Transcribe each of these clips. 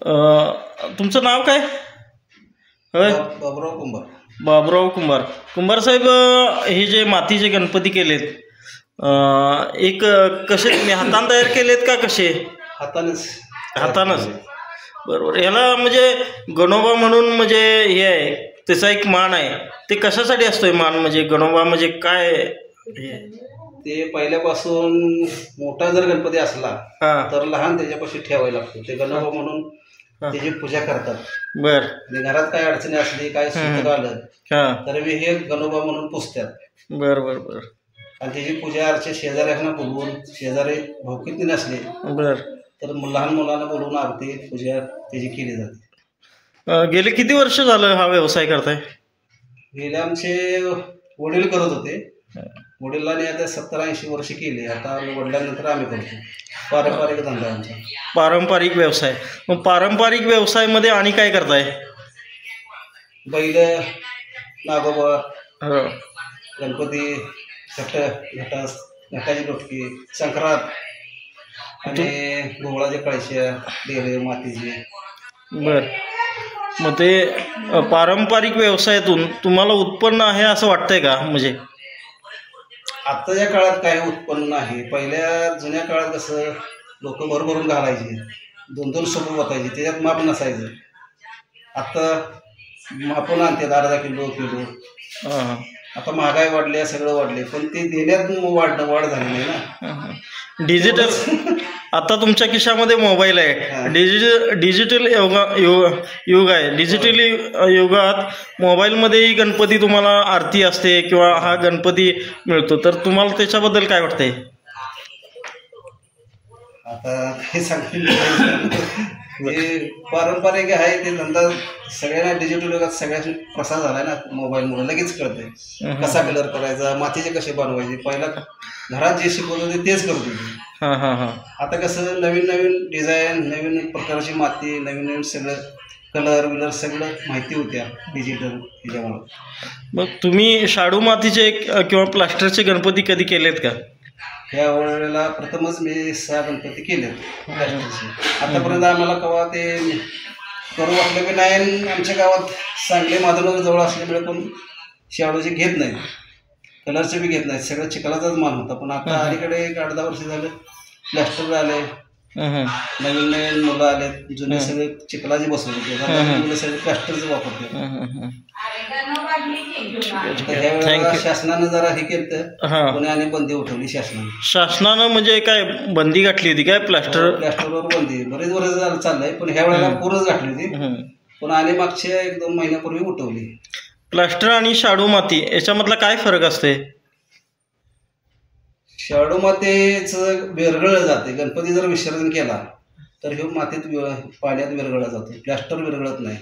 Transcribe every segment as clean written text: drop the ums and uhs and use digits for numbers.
तुमचं नाव काय? होय, बाबुराव कुंभार. बाबुराव कुंभार. कुंभार साहेब, हे जे मातीचे गणपती केलेत, एक कसे तुम्ही हातानं तयार केलेत का कसे? हातानंच. बरोबर. ह्याला म्हणजे गणोबा म्हणून म्हणजे हे आहे, त्याचा एक मान आहे. ते कशासाठी असतोय मान? म्हणजे गणोबा म्हणजे काय हे? ते पहिल्यापासून मोठा जर गणपती असला तर लहान त्याच्यापाशी ठेवायला लागतो. ते गणोबा म्हणून त्याची पूजा करतात. बर. आणि घरात काय अडचणी असली, काय सुख आलं तर हे गणोबा म्हणून पुजतात. बर बर बर. आणि त्याची पूजा अर्चे शेजाऱ्यांना बोलवून, शेजारी भावकीतली नसले बर तर लहान मुलांना बोलवून आरती पूजा त्याची केली जाते. गेले किती वर्ष झालं हा व्यवसाय करताय? गेले आमचे वडील करत होते. वडिलांनी आता 70-80 वर्ष केले. आता वडिलांनंतर आम्ही करतो. पारंपरिक धंदा आमचा. पारंपरिक व्यवसाय. मग पारंपरिक व्यवसायामध्ये आणि काय करताय? बैल, नागोबा, गणपती, घटाची डोटकी, संक्रांत आणि गोवळाचे कळश्या, डेरे मातीचे. बर. मग ते पारंपरिक व्यवसायातून तुम्हाला उत्पन्न आहे असं वाटतंय का? म्हणजे आत्ताच्या काळात काही उत्पन्न नाही. पहिल्या जुन्या काळात कसं लोक भरभरून घालायचे, 2-2 सोपं बतायचे, त्याच्यात माप नसायचं. आत्ता मापून आणते 10 किलो. आता महागाई वाढली, सगळं वाढले, पण ते देण्यात वाढ झाली नाही ना. डिजिटल आता तुमच्या खिशामध्ये मोबाईल आहे. डिजिटल युग आहे. डिजिटल युगात मोबाईलमध्येही गणपती तुम्हाला आरती असते किंवा हा गणपती मिळतो, तर तुम्हाला त्याच्याबद्दल काय वाटतंय? आता हे सांगते पारंपरिक आहे ते धंदा सगळ्यांना डिजिटल युगात सगळ्याचा प्रसार झालाय ना. मोबाईलमुळे लगेच कळतंय कसा कलर करायचा, मातीचे कसे बनवायचे. पहिला घरात जे शिकवत होते तेच करत होते. आता कसं नवीन डिझाईन, नवीन प्रकारची माती, नवीन सगळं कलर सगळं माहिती होत्या डिजिटल ह्याच्यामुळं. मग तुम्ही शाडू मातीचे किंवा प्लास्टरचे गणपती कधी केलेत का? ह्या वेळेला प्रथमच मी 6 गणपती केलेत प्लास्टरचे. आतापर्यंत आम्हाला केव्हा ते करू वाटलं की नाही. आमच्या गावात सांगली माधवनगर जवळ असल्यामुळे पण शाडूचे घेत नाहीत, कलरचे बी घेत नाहीत. सगळं चिखलाचाच मान होता. पण आता अलीकडे 8-10 वर्ष झालं प्लास्टर आले, नवीन मुलं आले, जुने सगळे चिखलाचे बसवले, सगळे प्लास्टरचे वापरते. ह्या शासनानं जरा हे केलं, पुण्याने बंदी उठवली शासनानं. म्हणजे काय बंदी घातली होती काय? प्लास्टरवर बंदी बरेच वर्ष चाललंय, पण ह्या वेळेला पूर्णच घातली होती. पण आणि मागच्या 1-2 महिन्यापूर्वी उठवली. प्लास्टर आणि शाडू माती याच्यामधला काय फरक असते? शाडू मातीचं विरघळलं जाते. गणपती जर विसर्जन केला तर हे मातीत पाण्यात विरघळला जातो. प्लास्टर विरघळत नाही.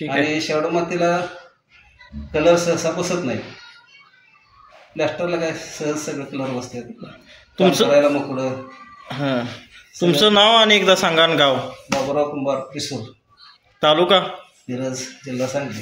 आणि शाडू मातीला कलर सहसा बसत नाही. प्लास्टरला काय सहज सगळं कलर बसतात. करायला मोकळं. तुमचं नाव आणि एकदा सांगा. गाव? बाबुराव कुंभार, किशोर, तालुका मिरज, जिल्हा सांगली.